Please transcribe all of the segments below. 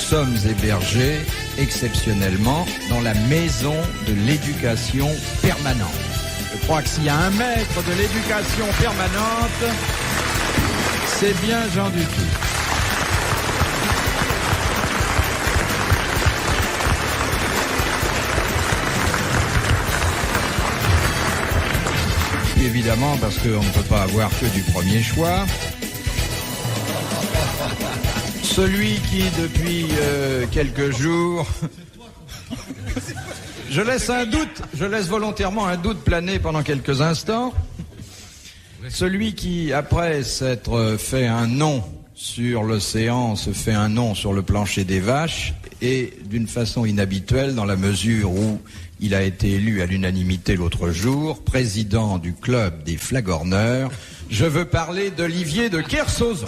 sommes hébergés exceptionnellement dans la maison de l'éducation permanente. Je crois que s'il y a un maître de l'éducation permanente, c'est bien Jean Dupuis. Évidemment, parce qu'on ne peut pas avoir que du premier choix. Celui qui, depuis quelques jours... Je laisse volontairement un doute planer pendant quelques instants. Celui qui, après s'être fait un nom sur l'océan, se fait un nom sur le plancher des vaches, et d'une façon inhabituelle dans la mesure où il a été élu à l'unanimité l'autre jour, président du club des flagorneurs. Je veux parler d'Olivier de Kersauzon.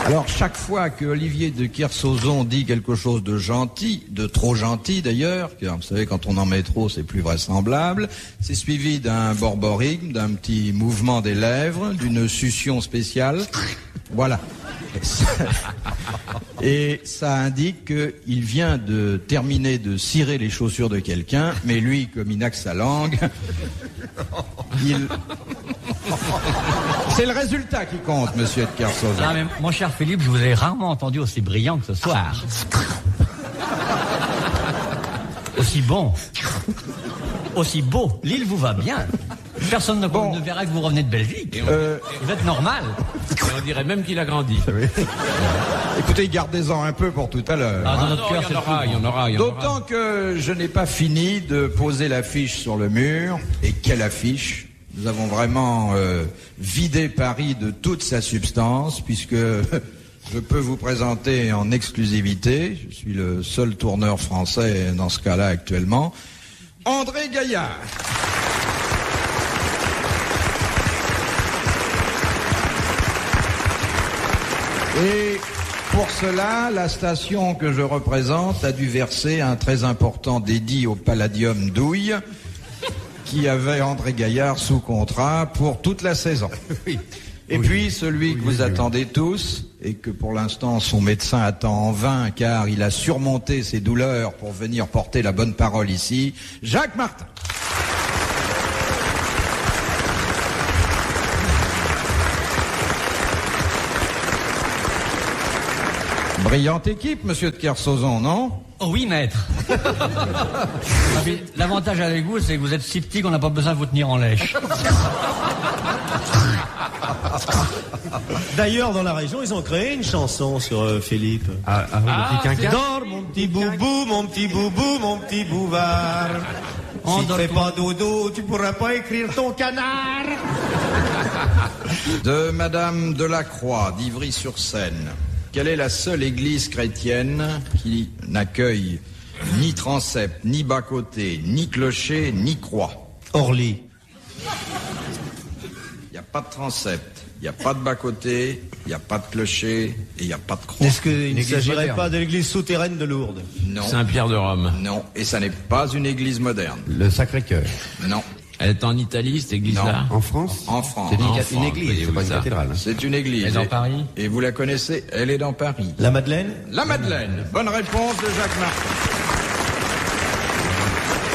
Alors, chaque fois que Olivier de Kersauzon dit quelque chose de gentil, de trop gentil d'ailleurs, car vous savez, quand on en met trop, c'est plus vraisemblable, c'est suivi d'un borborigme, d'un petit mouvement des lèvres, d'une succion spéciale. Voilà. Et ça indique qu'il vient de terminer de cirer les chaussures de quelqu'un, mais lui, comme il n'a que sa langue, c'est le résultat qui compte, monsieur de Kersauzon. Ah, mais mon cher Philippe, je vous ai rarement entendu aussi brillant que ce soir. Aussi bon. Aussi beau. L'île vous va bien. Personne ne verra que vous revenez de Belgique. Vous êtes normal. Et on dirait même qu'il a grandi. Oui. Écoutez, gardez-en un peu pour tout à l'heure. Ah, dans notre cœur, il y en aura. D'autant que je n'ai pas fini de poser l'affiche sur le mur. Et quelle affiche! Nous avons vraiment vidé Paris de toute sa substance, puisque je peux vous présenter en exclusivité, je suis le seul tourneur français dans ce cas-là actuellement, André Gaillard. Et pour cela, la station que je représente a dû verser un très important dédit au Palladium d'Ouille, qui avait André Gaillard sous contrat pour toute la saison. Et puis celui que vous attendez tous, et que pour l'instant son médecin attend en vain, car il a surmonté ses douleurs pour venir porter la bonne parole ici, Jacques Martin. Brillante équipe, monsieur de Kersauzon, non? Oh oui, maître. L'avantage avec vous, c'est que vous êtes si petit qu'on n'a pas besoin de vous tenir en lèche. D'ailleurs, dans la région, ils ont créé une chanson sur Philippe. Le petit quinquin. Dors, mon petit boubou, mon petit boubou, mon petit bouvard. Si tu fais pas dodo, tu pourras pas écrire ton canard. De Madame Delacroix, d'Ivry-sur-Seine. Quelle est la seule église chrétienne qui n'accueille ni transept, ni bas-côté, ni clocher, ni croix? Orly. Il n'y a pas de transept, il n'y a pas de bas-côté, il n'y a pas de clocher et il n'y a pas de croix. Est-ce qu'il ne s'agirait pas de l'église souterraine de Lourdes? Non. Saint-Pierre de Rome. Non, et ça n'est pas une église moderne. Le Sacré-Cœur. Non. Elle est en Italie, cette église-là? En France? En France. C'est une église, c'est pas une cathédrale. C'est une église. Elle est dans Paris? Et vous la connaissez, elle est dans Paris. La Madeleine? La Madeleine. Bonne réponse de Jacques Martin.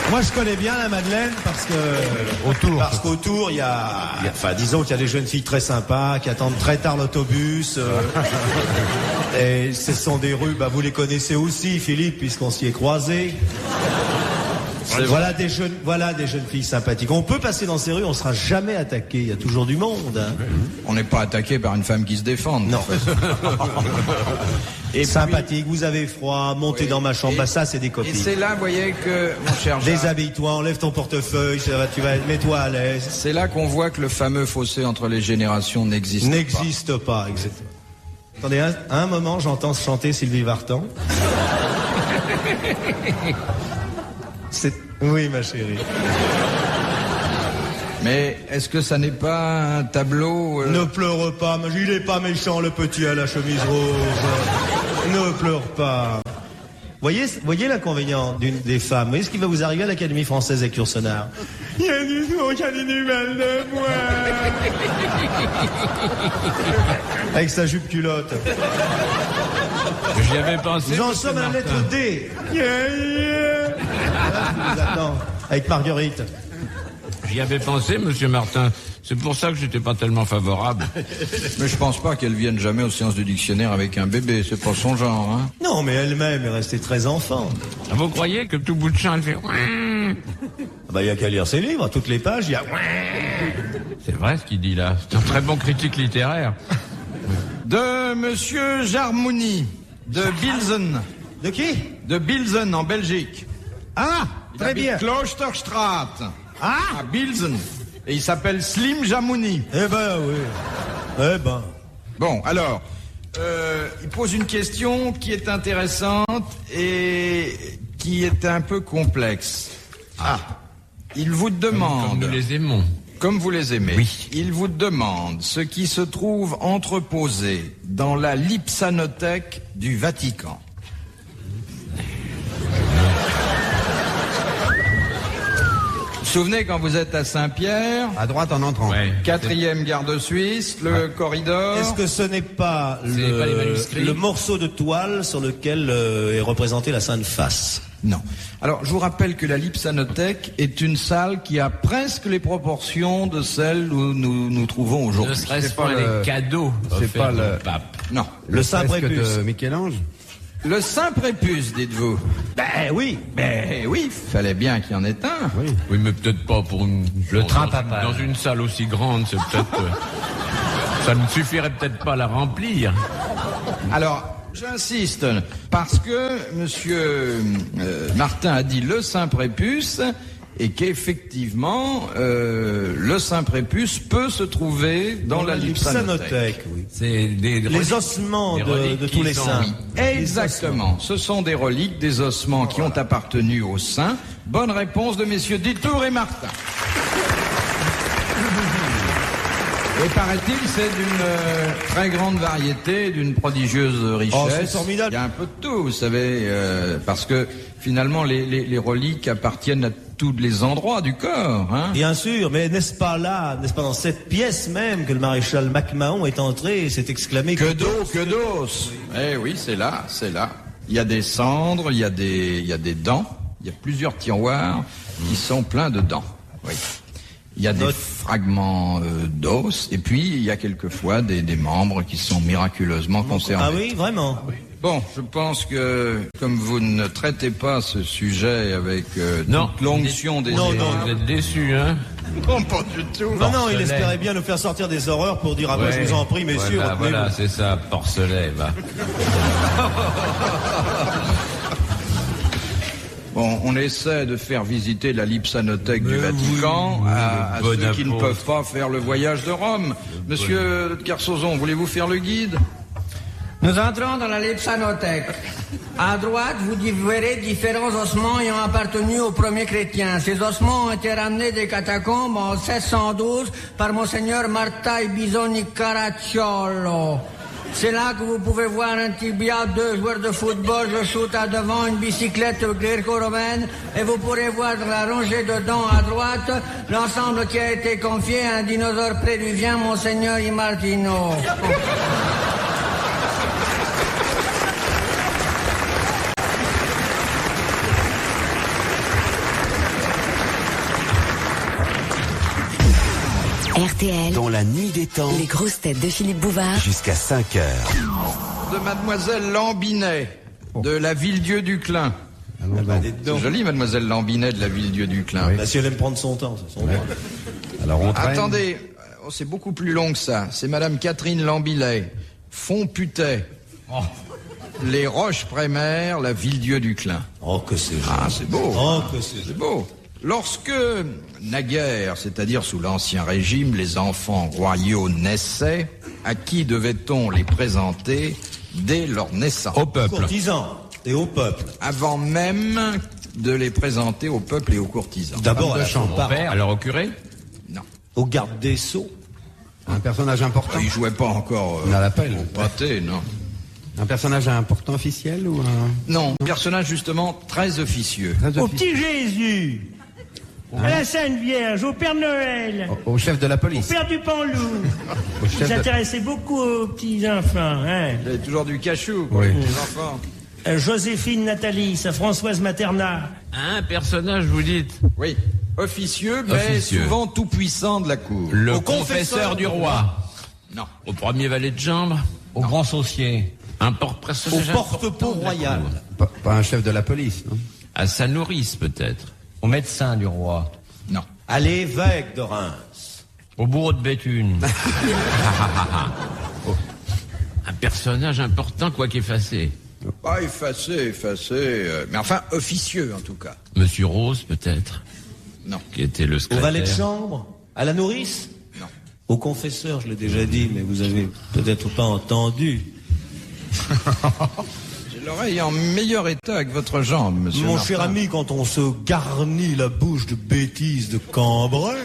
Moi, je connais bien la Madeleine parce qu'autour, il y a, enfin, disons qu'il y a des jeunes filles très sympas qui attendent très tard l'autobus. Et ce sont des rues, vous les connaissez aussi, Philippe, puisqu'on s'y est croisés. Voilà des jeunes filles sympathiques. On peut passer dans ces rues, on sera jamais attaqué. Il y a toujours du monde. Hein. On n'est pas attaqué par une femme qui se défend. Non. Et sympathique, vous avez froid, montez dans ma chambre. Ça, c'est des copines. Et c'est là, vous voyez, que, mon cher Jacques, déshabille-toi, enlève ton portefeuille, mets-toi à l'aise. c'est là qu'on voit que le fameux fossé entre les générations n'existe pas. Exactement. Attendez, à un moment, j'entends chanter Sylvie Vartan. Oui, ma chérie. Mais est-ce que ça n'est pas un tableau Ne pleure pas, il est pas méchant, le petit à la chemise rose. Ne pleure pas. Voyez l'inconvénient des femmes. Vous voyez ce qui va vous arriver à l'Académie française avec Yourcenar? Il y a des nouvelles de moi. Avec sa jupe culotte. J'y avais pensé. Nous en sommes à la lettre D. Je vous attends. Avec Marguerite. J'y avais pensé, monsieur Martin. C'est pour ça que j'étais pas tellement favorable. Mais je pense pas qu'elle vienne jamais aux séances du dictionnaire avec un bébé, c'est pas son genre, hein. Non, mais elle-même est restée très enfant. Vous croyez que tout bout de champ, elle fait... Bah, il y a qu'à lire ses livres, à toutes les pages, il y a... C'est vrai ce qu'il dit là. C'est un très bon critique littéraire. De monsieur Jarmouni, de Bilzen. De qui? De Bilzen, en Belgique. Ah, très bien. Kloosterstraat. Ah, À Bilzen. Et il s'appelle Slim Jamouni. eh ben, oui. Eh ben. Bon, alors, il pose une question qui est intéressante et qui est un peu complexe. Ah, il vous demande... Comme nous les aimons. Comme vous les aimez. Oui. Il vous demande ce qui se trouve entreposé dans la Lipsanothèque du Vatican. Vous vous souvenez quand vous êtes à Saint-Pierre, À droite en entrant. Ouais. 4e gare de Suisse, le corridor... Est-ce que ce n'est pas pas les manuscrits le morceau de toile sur lequel est représentée la Sainte Face? Non. Alors, je vous rappelle que la Lipsanothèque est une salle qui a presque les proportions de celle où nous nous trouvons Ne aujourd'hui. serait-ce C'est pas pas le- les cadeaux c'est offerts pas le- au pape. Non. Le Saint Fresque Prépuce. de Michel-Ange. Le Saint-Prépuce, dites-vous. Ben oui. Ben oui, fallait bien qu'il y en ait un. Oui. Oui, mais peut-être pas pour une... Le train dans, papal. Dans une salle aussi grande, c'est peut-être... ça ne suffirait peut-être pas à la remplir. Alors, j'insiste, parce que monsieur Martin a dit le Saint-Prépuce, et qu'effectivement, le Saint-Prépuce peut se trouver dans la Lipsanothèque. oui. C'est des Les ossements des de reliques tous qui les sont- saints. Exactement. Ce sont des reliques, des ossements qui ont appartenu aux saints. Bonne réponse de messieurs Détour et Martin. Et paraît-il, c'est d'une très grande variété, d'une prodigieuse richesse. Oh, c'est formidable. Il y a un peu de tout, vous savez, parce que finalement, les reliques appartiennent à tous les endroits du corps. Hein. Bien sûr, mais n'est-ce pas là, n'est-ce pas dans cette pièce même que le maréchal MacMahon est entré et s'est exclamé Que d'eau, que d'os. Eh oui, c'est là, c'est là. Il y a des cendres, il y a des dents, il y a plusieurs tiroirs qui sont pleins de dents. Oui. Il y a des fragments d'os, et puis il y a quelquefois des membres qui sont miraculeusement conservés. Ah oui, vraiment. Bon, je pense que comme vous ne traitez pas ce sujet avec Non. toute l'onction des Non, éléments- Vous êtes déçus, hein? Non, pas du tout. Non, non, il Porcelaine. espérait bien nous faire sortir des horreurs pour dire, ah ben, Ouais. je vous en prie, messieurs, Voilà, retenez-vous. voilà, c'est ça, porcelaine, va. Bon, on essaie de faire visiter la Lipsanothèque du Vatican à le bon ceux qui ne apôtre. peuvent pas faire le voyage de Rome. Monsieur de Carsozon, voulez-vous faire le guide? Nous entrons dans la Lipsanothèque. À droite, vous verrez différents ossements ayant appartenu aux premiers chrétiens. Ces ossements ont été ramenés des catacombes en 1612 par Monseigneur Martai Bisoni Caracciolo. C'est là que vous pouvez voir un tibia, 2 joueurs de football, je shoot à devant, une bicyclette gréco-romaine, et vous pourrez voir dans la rangée de dents à droite l'ensemble qui a été confié à un dinosaure péruvian, Monseigneur Imartino. RTL, Dans la nuit des temps, les grosses têtes de Philippe Bouvard jusqu'à 5 heures. De Mademoiselle Lambinet, de la Ville-Dieu du Clin. C'est joli, Mademoiselle Lambinet de la Ville-Dieu du Clin. Bah, si elle aime prendre son temps, c'est son droit. Alors on traîne. Attendez, c'est beaucoup plus long que ça. C'est Madame Catherine Lambilet, Fontputet, les Roches-Prémères, la Ville-Dieu du Clin. Oh, que c'est joli. Ah, c'est beau. Oh, que c'est C'est joli. beau. Lorsque, naguère, c'est-à-dire sous l'Ancien Régime, les enfants royaux naissaient, à qui devait-on les présenter dès leur naissance? Au peuple. Courtisans et au peuple. Avant même de les présenter au peuple et aux courtisans. D'abord à de la chambre. chambre, Alors au curé? Non. au garde des Sceaux. Un personnage important. Ils jouaient pas encore On a l'appel. au pâté, non. Un personnage important officiel ou un... Non, un personnage justement très officieux. Au petit Jésus, à la Sainte Vierge, au Père Noël, Au chef de la au police. Père du Panlou. Au Il chef de... s'intéressait beaucoup aux petits enfants. Hein. Il y a toujours du cachou pour Oui. les enfants. Joséphine Nathalie, sa Françoise Materna. Un personnage, vous dites? Oui, officieux, mais Officieux. souvent tout puissant de la cour. Le confesseur du roi. Non. Au premier valet de chambre. Au grand saucier. Un Au personnage porte-pot important de la royal. cour. Pas un chef de la police, non? À sa nourrice, peut-être. Au médecin du roi. Non. À l'évêque de Reims. Au bourreau de Béthune. Un personnage important, quoique effacé. Pas effacé, mais enfin officieux en tout cas. Monsieur Rose, peut-être. Non. Qui était le Au secrétaire. valet de chambre. À la nourrice. Non. Au confesseur, je l'ai déjà dit, mais vous avez peut-être pas entendu. J'ai l'oreille en meilleur état que votre jambe, monsieur. Mon Martin. cher ami, quand on se garnit la bouche de bêtises de Cambrai,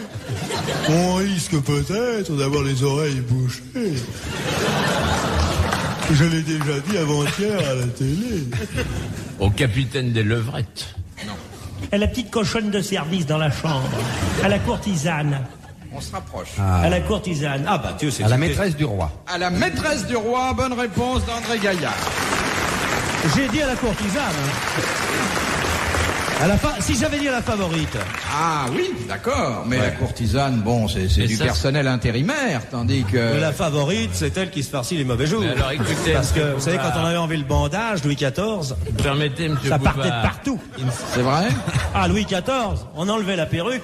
on risque peut-être d'avoir les oreilles bouchées. Je l'ai déjà dit avant-hier à la télé. Au capitaine des levrettes. À la petite cochonne de service dans la chambre. À la courtisane. On se rapproche. À la courtisane. Ah bah Dieu, c'est À la maîtresse du roi. À la maîtresse du roi, bonne réponse d'André Gaillard. J'ai dit à la courtisane. Hein. Si j'avais dit à la favorite. Ah oui, d'accord, mais la courtisane, bon, c'est du ça, personnel intérimaire, tandis que... La favorite, c'est elle qui se farcit les mauvais jours. Mais alors, écoutez, Parce que, monsieur vous savez, Bouvard. quand on avait enlevé le bandage, Louis XIV, Permettez, monsieur ça Bouvard. partait de partout. C'est vrai? Ah, Louis XIV, on enlevait la perruque,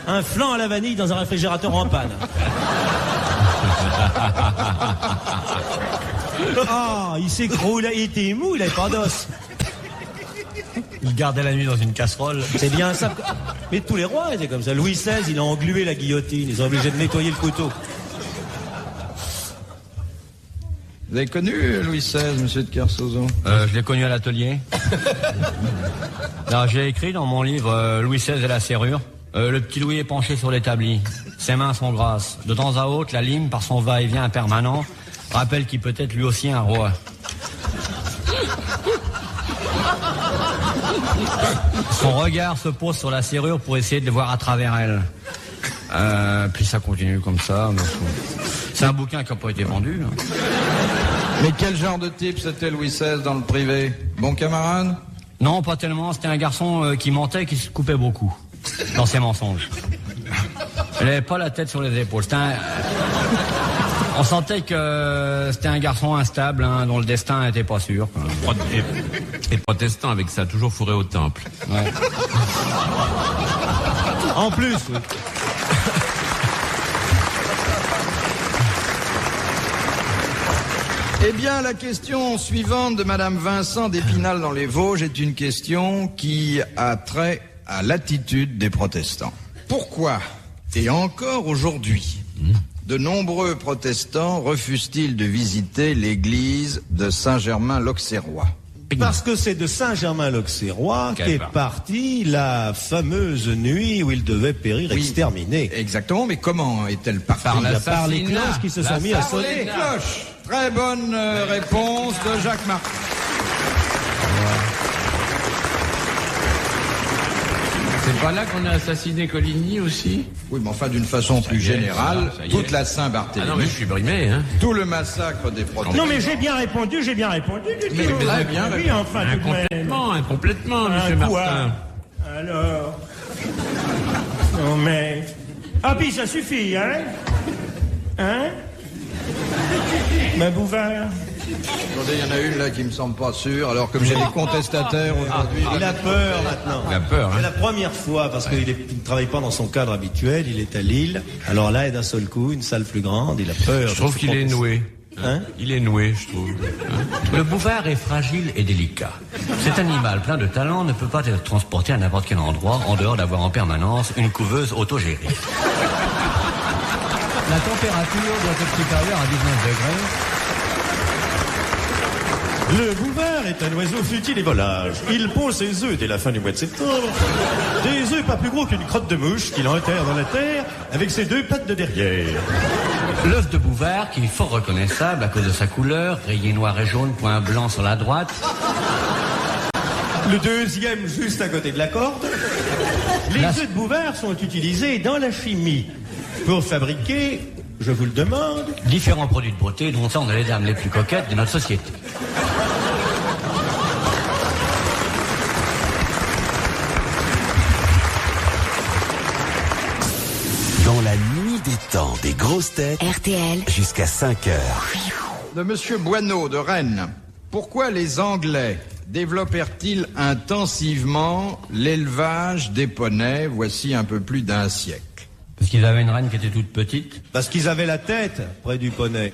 un flan à la vanille dans un réfrigérateur en panne. Ah, il s'écroule, il était mou, il avait pas d'os. Il gardait la nuit dans une casserole. C'est bien ça. Mais tous les rois étaient comme ça. Louis XVI, il a englué la guillotine. Ils ont obligé de nettoyer le couteau. Vous avez connu Louis XVI, monsieur de Kersauzon? Je l'ai connu à l'atelier. Alors, j'ai écrit dans mon livre Louis XVI et la serrure. Le petit Louis est penché sur l'établi. Ses mains sont grasses. De temps à autre, la lime, par son va-et-vient permanent, rappelle qu'il peut être lui aussi un roi. Son regard se pose sur la serrure pour essayer de le voir à travers elle. Puis ça continue comme ça. C'est un bouquin qui n'a pas été vendu. Hein. Mais quel genre de type c'était Louis XVI dans le privé? Bon camarade? Non, pas tellement. C'était un garçon qui mentait et qui se coupait beaucoup dans ses mensonges. Il n'avait pas la tête sur les épaules. On sentait que c'était un garçon instable, hein, dont le destin n'était pas sûr. Quoi. Et protestant avec ça, toujours fourré au temple. Ouais. En plus, oui. Eh bien, la question suivante de Madame Vincent d'Épinal dans les Vosges est une question qui a trait à l'attitude des protestants. Pourquoi, et encore aujourd'hui, de nombreux protestants refusent-ils de visiter l'église de Saint-Germain-l'Auxerrois? Parce que c'est de Saint-Germain-l'Auxerrois qu'est partie la fameuse nuit où il devait périr exterminé. Exactement, mais comment est-elle partie? Par les cloches qui se sont mis à Par les sonner. cloches. Très bonne réponse de Jacques Martin. C'est pas là qu'on a assassiné Coligny aussi? Oui, mais enfin, d'une façon plus générale, ça y est. toute la Ah Saint-Barthélemy, non, mais je suis brimé, hein. tout le massacre des protestants. Non mais j'ai bien répondu. Mais très bien Oui, répondu. enfin, tout de même. Incomplètement, monsieur Quoi? Martin. Alors. Non mais. Ah puis ça suffit, hein? Hein? Ma Bouvard. Attendez, il y en a une là qui me semble pas sûre, alors comme j'ai les contestataires aujourd'hui... Il a peur maintenant. Il a peur, C'est hein. la première fois, parce qu'il ne travaille pas dans son cadre habituel, il est à Lille. Alors là, et d'un seul coup, une salle plus grande, il a peur. Je trouve qu'il est noué. Hein? Il est noué, je trouve. Le bouvard est fragile et délicat. Cet animal plein de talent ne peut pas être transporté à n'importe quel endroit en dehors d'avoir en permanence une couveuse autogérée. La température doit être supérieure à 19 degrés. Le bouvard est un oiseau futile et volage. Il pond ses œufs dès la fin du mois de septembre. Des œufs pas plus gros qu'une crotte de mouche qu'il enterre dans la terre avec ses deux pattes de derrière. L'œuf de Bouvard, qui est fort reconnaissable à cause de sa couleur, rayé noir et jaune, point blanc sur la droite. Le deuxième, juste à côté de la corde. Les œufs de Bouvard sont utilisés dans la chimie pour fabriquer, je vous le demande, Différents produits de beauté, dont ça on est les dames les plus coquettes de notre société. Dans la nuit des temps des grosses têtes, RTL, jusqu'à 5 heures. De Monsieur Boineau de Rennes. Pourquoi les Anglais développèrent-ils intensivement l'élevage des poneys voici un peu plus d'un siècle? Parce qu'ils avaient une reine qui était toute petite. parce qu'ils avaient la tête près du poney.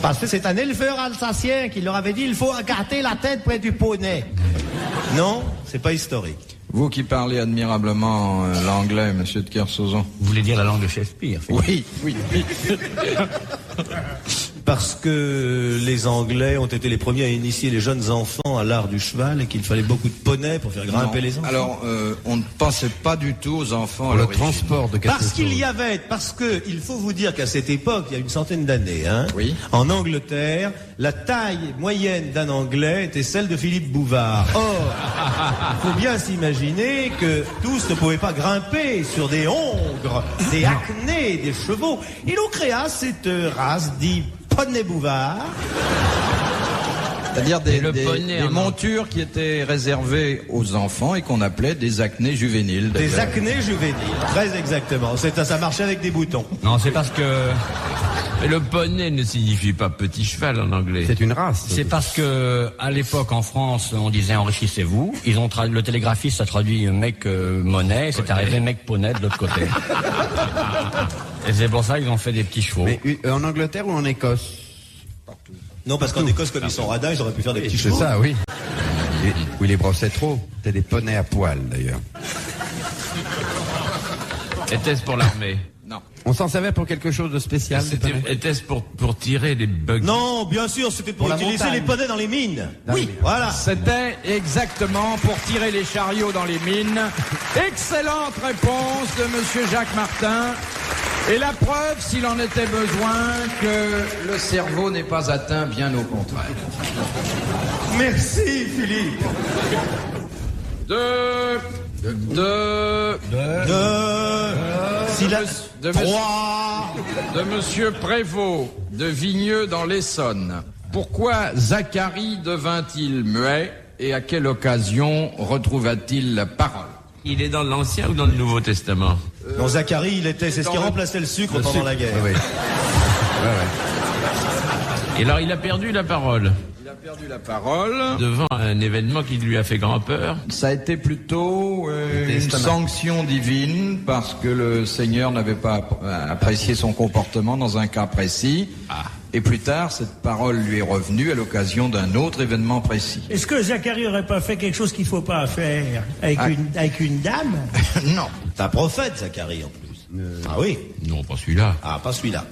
Parce que c'est un éleveur alsacien qui leur avait dit il faut écarter la tête près du poney. Non, c'est pas historique. Vous qui parlez admirablement l'anglais, Monsieur de Kersauzon. Vous voulez dire la langue de Shakespeare? Oui, oui. Parce que les Anglais ont été les premiers à initier les jeunes enfants à l'art du cheval et qu'il fallait beaucoup de poneys pour faire grimper les enfants. Alors, on ne pensait pas du tout aux enfants à Le l'origine. transport de quelque Parce qu'il chose. y avait, parce que il faut vous dire qu'à cette époque, il y a une centaine d'années, Oui. en Angleterre, la taille moyenne d'un Anglais était celle de Philippe Bouvard. Or, il faut bien s'imaginer que tous ne pouvaient pas grimper sur des hongres, des acnés, des chevaux. Et l'on créa cette race dite poney Bouvard. C'est-à-dire des poney, hein, montures qui étaient réservées aux enfants et qu'on appelait des acnés juvéniles. Des d'ailleurs. acnés juvéniles, très exactement. Ça marchait avec des boutons. Non, c'est parce que... Mais le poney ne signifie pas petit cheval en anglais. C'est une race. C'est parce que, à l'époque, en France, on disait enrichissez-vous. Ils ont le télégraphiste a traduit mec monnaie, c'est arrivé mec poney de l'autre côté. Et c'est pour ça qu'ils ont fait des petits chevaux. Mais en Angleterre ou en Écosse? Non, parce qu'en Écosse, comme ils sont radins, ils auraient pu faire des petits C'est chevaux. ça, oui. Où ils les brossaient trop. C'était des poneys à poil, d'ailleurs. Était-ce pour l'armée? Non. On s'en servait pour quelque chose de spécial, des poneys? Était-ce pour tirer des bugs? Non, bien sûr, c'était pour la utiliser montagne. les poneys dans les mines. Oui, Voilà. C'était exactement pour tirer les chariots dans les mines. Excellente réponse de Monsieur Jacques Martin. Et la preuve, s'il en était besoin, que le cerveau n'est pas atteint, bien au contraire. Merci, Philippe. De Monsieur Prévost de Vigneux dans l'Essonne. Pourquoi Zacharie devint-il muet et à quelle occasion retrouva-t-il la parole? Il est dans l'Ancien ou dans le Nouveau Testament? Non, Zacharie, c'est ce qui remplaçait le sucre pendant la guerre. Oui. Et alors il a perdu la parole Il a perdu la parole. devant un événement qui lui a fait grand peur. Ça a été plutôt une sanction divine parce que le Seigneur n'avait pas apprécié son comportement dans un cas précis. Et plus tard, cette parole lui est revenue à l'occasion d'un autre événement précis. Est-ce que Zacharie aurait pas fait quelque chose qu'il faut pas faire avec une dame? Non. C'est un prophète, Zacharie, en plus. Ah oui. Non, pas celui-là. Ah, pas celui-là.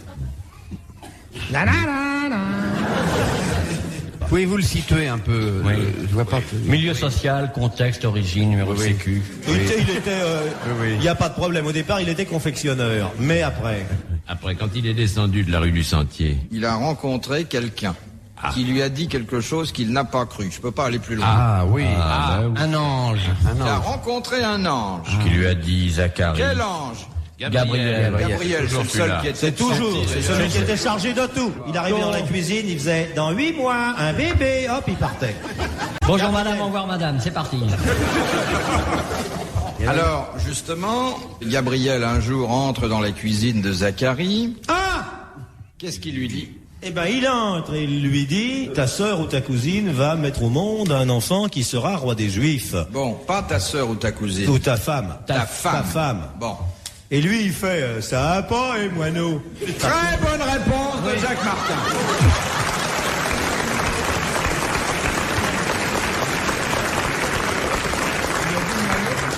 Pouvez-vous le situer un peu? Oui. Je vois pas. Milieu social, contexte, origine, numéro de sécu. Il n'y a pas de problème. Au départ, il était confectionneur. Mais après... Après, quand il est descendu de la rue du Sentier. Il a rencontré quelqu'un qui lui a dit quelque chose qu'il n'a pas cru. Je peux pas aller plus loin. Ah oui. Un ange. Il a rencontré un ange. Qui lui a dit Zacharie. Quel ange? Gabriel. Gabriel, c'est le seul qui était C'est toujours, c'est celui qui était chargé de tout. Il arrivait dans la cuisine, il faisait dans 8 mois un bébé, hop, il partait. Bonjour madame, au revoir madame, c'est parti. Alors, justement, Gabriel un jour entre dans la cuisine de Zacharie. Ah! Qu'est-ce qu'il lui dit? Eh ben, il entre et il lui dit, ta sœur ou ta cousine va mettre au monde un enfant qui sera roi des Juifs. Bon, pas ta sœur ou ta cousine. Ou ta femme. Ta femme. Ta femme. Bon. Et lui, il fait, ça va pas, et moineau. Très bonne réponse de Jacques Martin.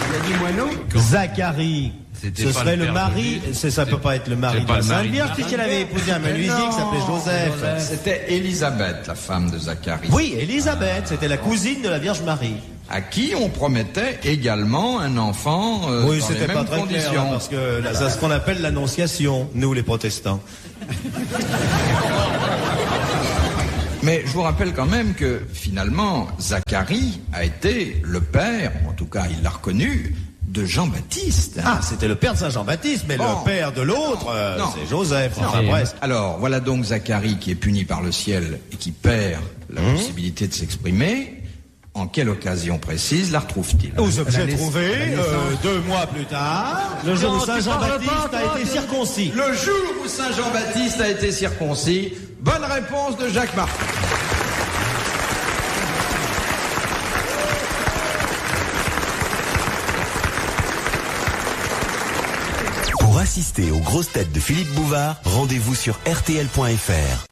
Il a dit moineau? Zacharie. C'était Ce pas serait le le père mari, de ça peut pas être le mari c'est de pas la le Sainte mari de Vierge, la puisqu'elle avait épousé un menuisier qui s'appelait Joseph. C'était Élisabeth, la femme de Zacharie. Oui, Élisabeth, c'était la cousine de la Vierge Marie. à qui on promettait également un enfant oui, dans les c'était mêmes pas très conditions. clair, parce que là, c'est ce qu'on appelle l'annonciation, nous les protestants. Mais je vous rappelle quand même que finalement, Zacharie a été le père, en tout cas il l'a reconnu, de Jean-Baptiste. Ah, c'était le père de Saint Jean-Baptiste, mais Bon. le père de l'autre, Non. c'est Joseph. Enfin, Non. presque. Alors, voilà donc Zacharie qui est puni par le ciel et qui perd la possibilité de s'exprimer. En quelle occasion précise la retrouve-t-il? Vous avez trouvé 2 mois plus tard, le jour où Saint Jean-Baptiste a été circoncis. Le jour où Saint Jean-Baptiste a été circoncis. Bonne réponse de Jacques Martin. Pour assister aux grosses têtes de Philippe Bouvard, rendez-vous sur rtl.fr.